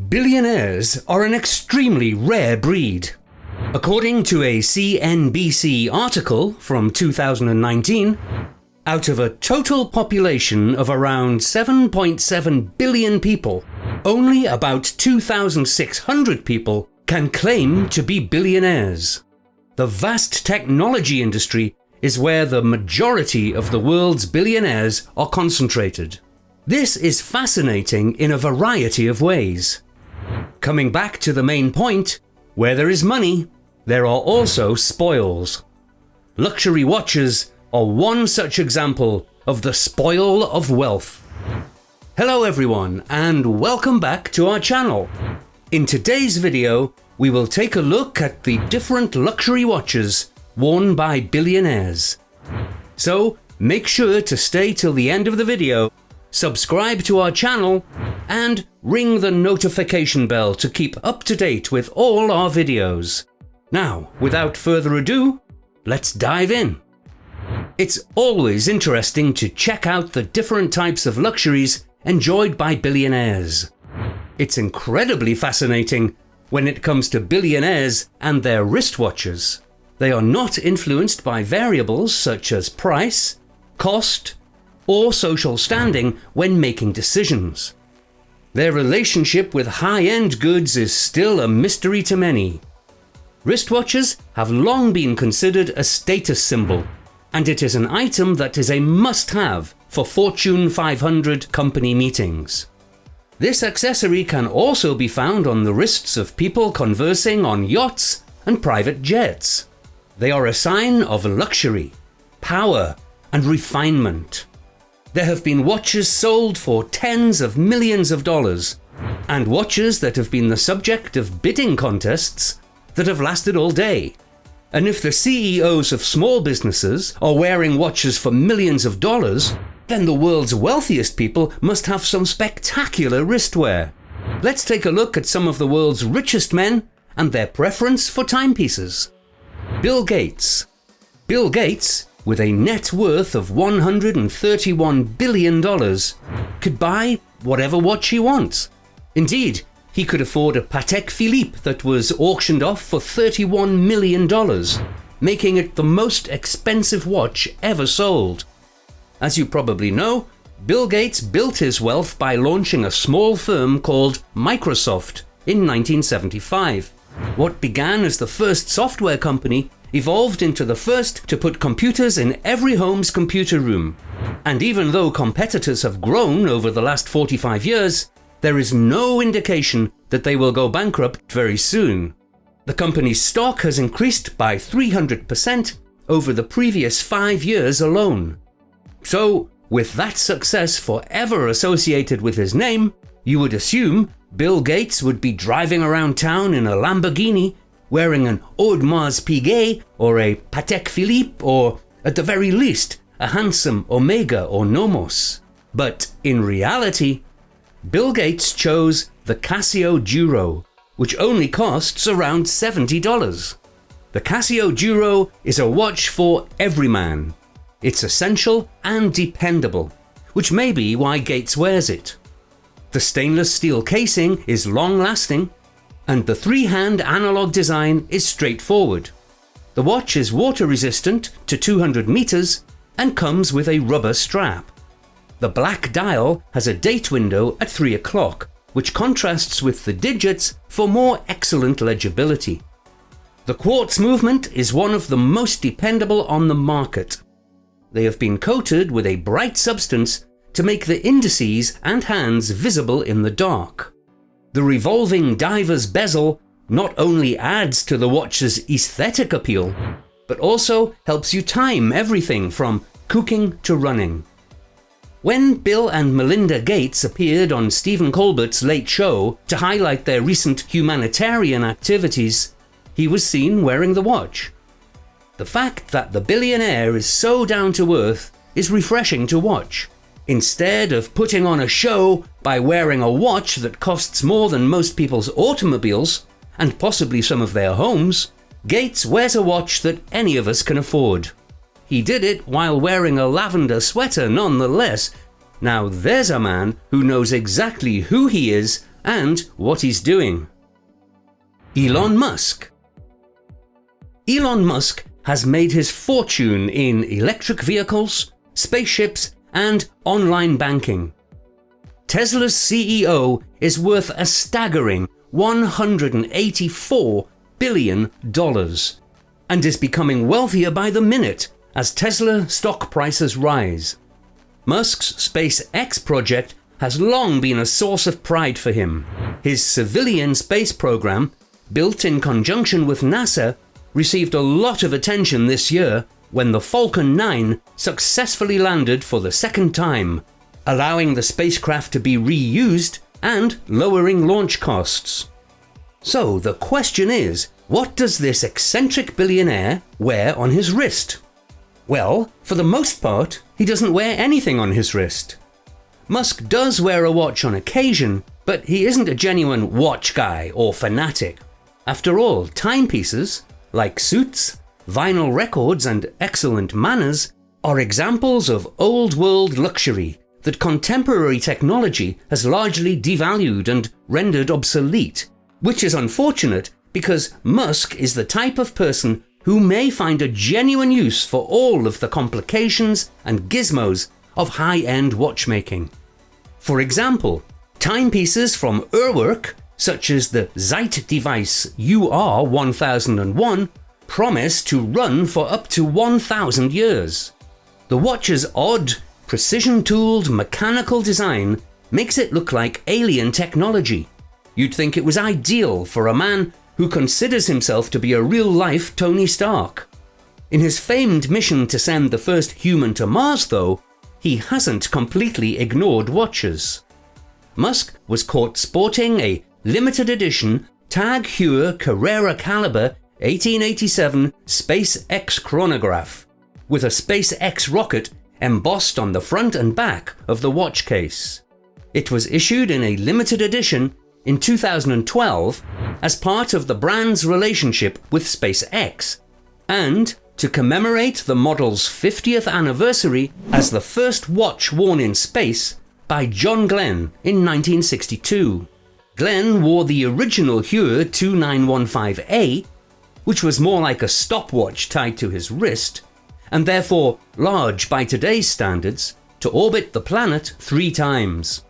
Billionaires are an extremely rare breed. According to a CNBC article from 2019, out of a total population of around 7.7 billion people, only about 2,600 people can claim to be billionaires. The vast technology industry is where the majority of the world's billionaires are concentrated. This is fascinating in a variety of ways. Coming back to the main point, where there is money, there are also spoils. Luxury watches are one such example of the spoil of wealth. Hello everyone, and welcome back to our channel. In today's video, we will take a look at the different luxury watches worn by billionaires. So make sure to stay till the end of the video, subscribe to our channel, and ring the notification bell to keep up to date with all our videos. Now, without further ado, let's dive in. It's always interesting to check out the different types of luxuries enjoyed by billionaires. It's incredibly fascinating when it comes to billionaires and their wristwatches. They are not influenced by variables such as price, cost, or social standing when making decisions. Their relationship with high-end goods is still a mystery to many. Wristwatches have long been considered a status symbol, and it is an item that is a must-have for Fortune 500 company meetings. This accessory can also be found on the wrists of people conversing on yachts and private jets. They are a sign of luxury, power, and refinement. There have been watches sold for tens of millions of dollars, and watches that have been the subject of bidding contests that have lasted all day. And if the CEOs of small businesses are wearing watches for millions of dollars, then the world's wealthiest people must have some spectacular wristwear. Let's take a look at some of the world's richest men and their preference for timepieces. Bill Gates. Bill Gates, with a net worth of $131 billion, could buy whatever watch he wants. Indeed, he could afford a Patek Philippe that was auctioned off for $31 million, making it the most expensive watch ever sold. As you probably know, Bill Gates built his wealth by launching a small firm called Microsoft in 1975. What began as the first software company evolved into the first to put computers in every home's computer room. And even though competitors have grown over the last 45 years, there is no indication that they will go bankrupt very soon. The company's stock has increased by 300% over the previous 5 years alone. So, with that success forever associated with his name, you would assume Bill Gates would be driving around town in a Lamborghini, wearing an Audemars Piguet or a Patek Philippe, or at the very least, a handsome Omega or Nomos. But in reality, Bill Gates chose the Casio Duro, which only costs around $70. The Casio Duro is a watch for every man. It's essential and dependable, which may be why Gates wears it. The stainless steel casing is long-lasting, and the three-hand analog design is straightforward. The watch is water-resistant to 200 meters and comes with a rubber strap. The black dial has a date window at 3 o'clock, which contrasts with the digits for more excellent legibility. The quartz movement is one of the most dependable on the market. They have been coated with a bright substance to make the indices and hands visible in the dark. The revolving diver's bezel not only adds to the watch's aesthetic appeal, but also helps you time everything from cooking to running. When Bill and Melinda Gates appeared on Stephen Colbert's Late Show to highlight their recent humanitarian activities, he was seen wearing the watch. The fact that the billionaire is so down to earth is refreshing to watch. Instead of putting on a show by wearing a watch that costs more than most people's automobiles, and possibly some of their homes, Gates wears a watch that any of us can afford. He did it while wearing a lavender sweater nonetheless. Now there's a man who knows exactly who he is and what he's doing. Elon Musk. Elon Musk has made his fortune in electric vehicles, spaceships, and online banking. Tesla's CEO is worth a staggering $184 billion and is becoming wealthier by the minute as Tesla stock prices rise. Musk's SpaceX project has long been a source of pride for him. His civilian space program, built in conjunction with NASA, received a lot of attention this year when the Falcon 9 successfully landed for the second time, allowing the spacecraft to be reused and lowering launch costs. So the question is, what does this eccentric billionaire wear on his wrist? Well, for the most part, he doesn't wear anything on his wrist. Musk does wear a watch on occasion, but he isn't a genuine watch guy or fanatic. After all, timepieces, like suits, vinyl records, and excellent manners, are examples of old-world luxury that contemporary technology has largely devalued and rendered obsolete, which is unfortunate because Musk is the type of person who may find a genuine use for all of the complications and gizmos of high-end watchmaking. For example, timepieces from Urwerk, such as the Zeit device UR1001, promise to run for up to 1,000 years. The watch's odd, precision-tooled mechanical design makes it look like alien technology. You'd think it was ideal for a man who considers himself to be a real-life Tony Stark. In his famed mission to send the first human to Mars, though, he hasn't completely ignored watches. Musk was caught sporting a limited edition Tag Heuer Carrera Caliber 1887 SpaceX chronograph, with a SpaceX rocket embossed on the front and back of the watch case. It was issued in a limited edition in 2012 as part of the brand's relationship with SpaceX, and to commemorate the model's 50th anniversary as the first watch worn in space by John Glenn in 1962. Glenn wore the original Heuer 2915A, which was more like a stopwatch tied to his wrist, and therefore large by today's standards, to orbit the planet 3 times.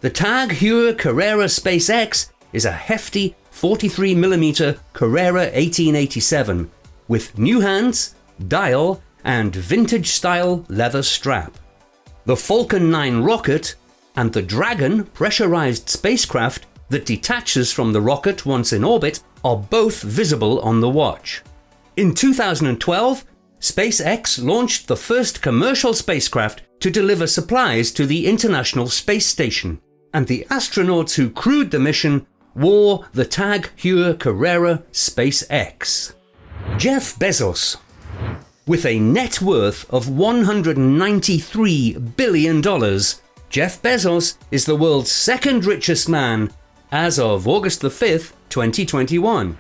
The Tag Heuer Carrera SpaceX is a hefty 43mm Carrera 1887 with new hands, dial, and vintage-style leather strap. The Falcon 9 rocket and the Dragon pressurized spacecraft that detaches from the rocket once in orbit are both visible on the watch. In 2012, SpaceX launched the first commercial spacecraft to deliver supplies to the International Space Station, and the astronauts who crewed the mission wore the Tag Heuer Carrera SpaceX. Jeff Bezos. With a net worth of $193 billion, Jeff Bezos is the world's second richest man as of August 5th, 2021.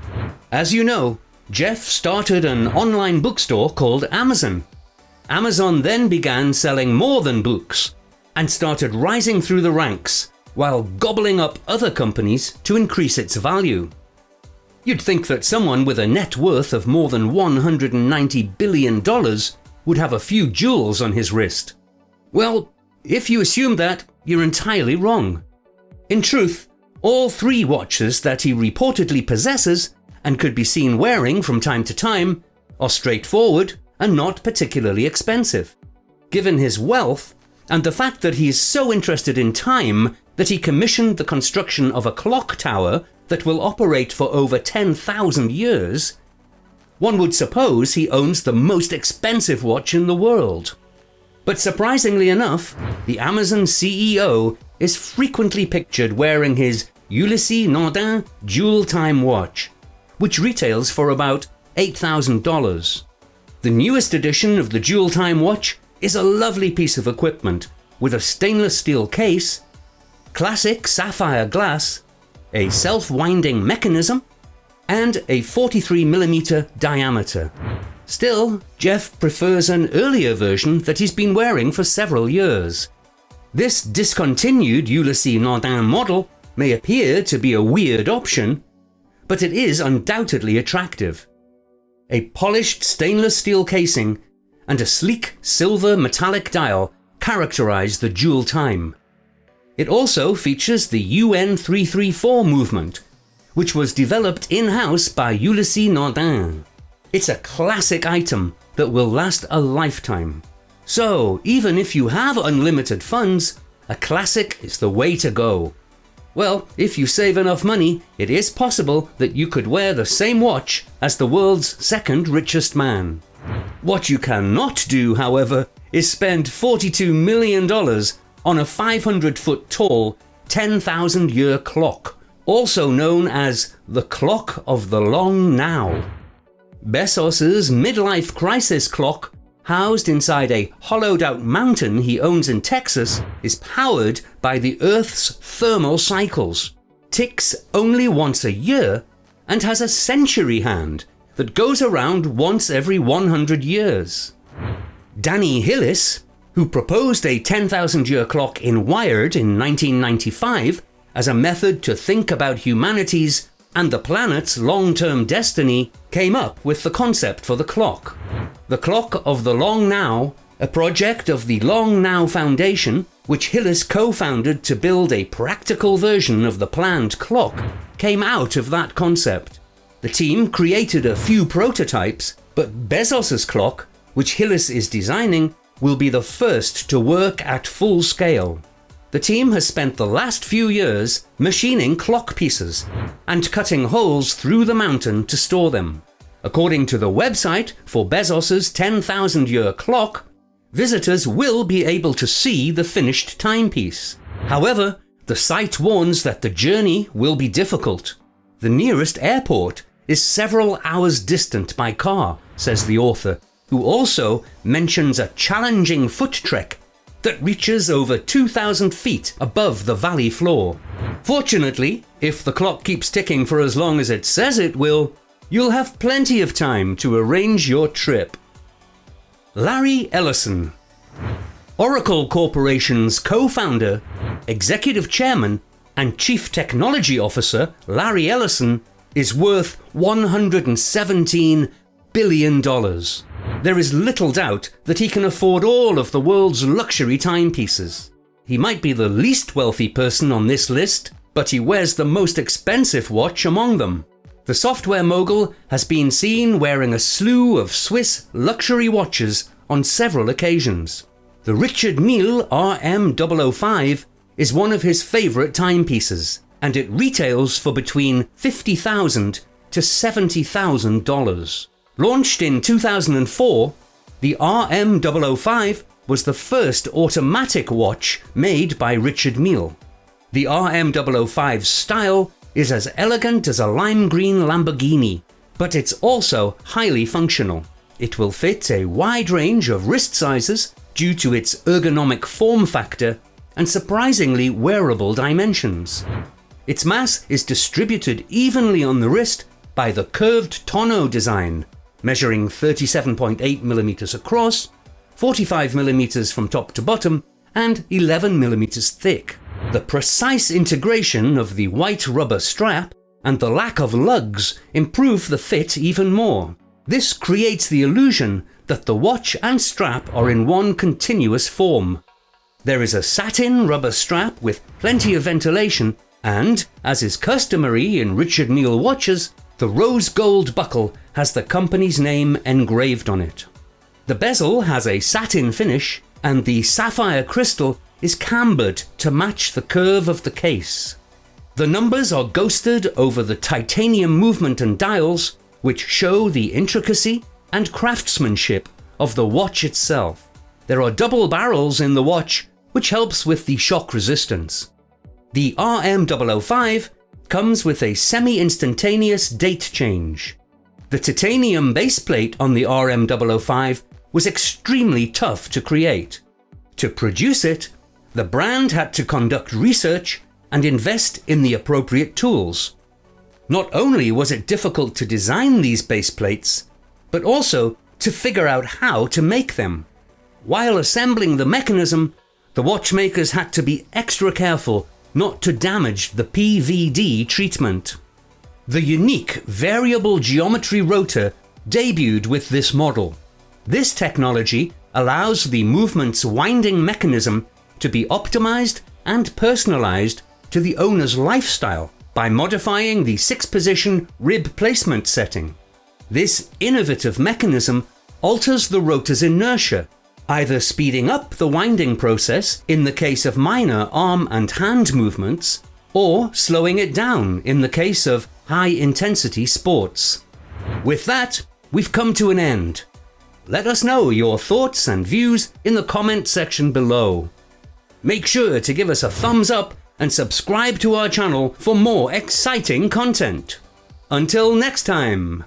As you know, Jeff started an online bookstore called Amazon. Amazon then began selling more than books and started rising through the ranks while gobbling up other companies to increase its value. You'd think that someone with a net worth of more than $190 billion would have a few jewels on his wrist. Well, if you assume that, you're entirely wrong. In truth, all 3 watches that he reportedly possesses and could be seen wearing from time to time are straightforward and not particularly expensive. Given his wealth and the fact that he is so interested in time that he commissioned the construction of a clock tower that will operate for over 10,000 years, one would suppose he owns the most expensive watch in the world. But surprisingly enough, the Amazon CEO is frequently pictured wearing his Ulysses Nardin Jewel Time watch, which retails for about $8,000. The newest edition of the Jewel Time watch is a lovely piece of equipment with a stainless steel case, classic sapphire glass, a self-winding mechanism, and a 43mm diameter. Still, Jeff prefers an earlier version that he's been wearing for several years. This discontinued Ulysses Nardin model may appear to be a weird option, but it is undoubtedly attractive. A polished stainless steel casing and a sleek silver metallic dial characterize the dual time. It also features the UN 334 movement, which was developed in-house by Ulysses Nardin. It's a classic item that will last a lifetime. So, even if you have unlimited funds, a classic is the way to go. Well, if you save enough money, it is possible that you could wear the same watch as the world's second richest man. What you cannot do, however, is spend $42 million on a 500-foot tall, 10,000-year clock, also known as the Clock of the Long Now. Bezos's midlife crisis clock, housed inside a hollowed-out mountain he owns in Texas, is powered by the Earth's thermal cycles, ticks only once a year, and has a century hand that goes around once every 100 years. Danny Hillis, who proposed a 10,000-year clock in Wired in 1995 as a method to think about humanity's and the planet's long-term destiny, came up with the concept for the clock. The Clock of the Long Now, a project of the Long Now Foundation, which Hillis co-founded to build a practical version of the planned clock, came out of that concept. The team created a few prototypes, but Bezos's clock, which Hillis is designing, will be the first to work at full scale. The team has spent the last few years machining clock pieces and cutting holes through the mountain to store them. According to the website for Bezos's 10,000-year clock, visitors will be able to see the finished timepiece. However, the site warns that the journey will be difficult. The nearest airport is several hours distant by car, says the author, who also mentions a challenging foot trek that reaches over 2,000 feet above the valley floor. Fortunately, if the clock keeps ticking for as long as it says it will, you'll have plenty of time to arrange your trip. Larry Ellison. Oracle Corporation's co-founder, executive chairman, and chief technology officer Larry Ellison is worth $117 billion. There is little doubt that he can afford all of the world's luxury timepieces. He might be the least wealthy person on this list, but he wears the most expensive watch among them. The software mogul has been seen wearing a slew of Swiss luxury watches on several occasions. The Richard Mille RM005 is one of his favorite timepieces, and it retails for between $50,000 to $70,000. Launched in 2004, the RM005 was the first automatic watch made by Richard Mille. The RM005's style is as elegant as a lime green Lamborghini, but it's also highly functional. It will fit a wide range of wrist sizes due to its ergonomic form factor and surprisingly wearable dimensions. Its mass is distributed evenly on the wrist by the curved tonneau design, measuring 37.8mm across, 45mm from top to bottom, and 11mm thick. The precise integration of the white rubber strap and the lack of lugs improve the fit even more. This creates the illusion that the watch and strap are in one continuous form. There is a satin rubber strap with plenty of ventilation and, as is customary in Richard Mille watches, the rose gold buckle has the company's name engraved on it. The bezel has a satin finish and the sapphire crystal is cambered to match the curve of the case. The numbers are ghosted over the titanium movement and dials, which show the intricacy and craftsmanship of the watch itself. There are double barrels in the watch, which helps with the shock resistance. The RM005 comes with a semi-instantaneous date change. The titanium baseplate on the RM005 was extremely tough to create. To produce it, the brand had to conduct research and invest in the appropriate tools. Not only was it difficult to design these baseplates, but also to figure out how to make them. While assembling the mechanism, the watchmakers had to be extra careful not to damage the PVD treatment. The unique variable geometry rotor debuted with this model. This technology allows the movement's winding mechanism to be optimized and personalized to the owner's lifestyle by modifying the 6-position rib placement setting. This innovative mechanism alters the rotor's inertia, either speeding up the winding process in the case of minor arm and hand movements, or slowing it down in the case of high-intensity sports. With that, we've come to an end. Let us know your thoughts and views in the comment section below. Make sure to give us a thumbs up and subscribe to our channel for more exciting content. Until next time.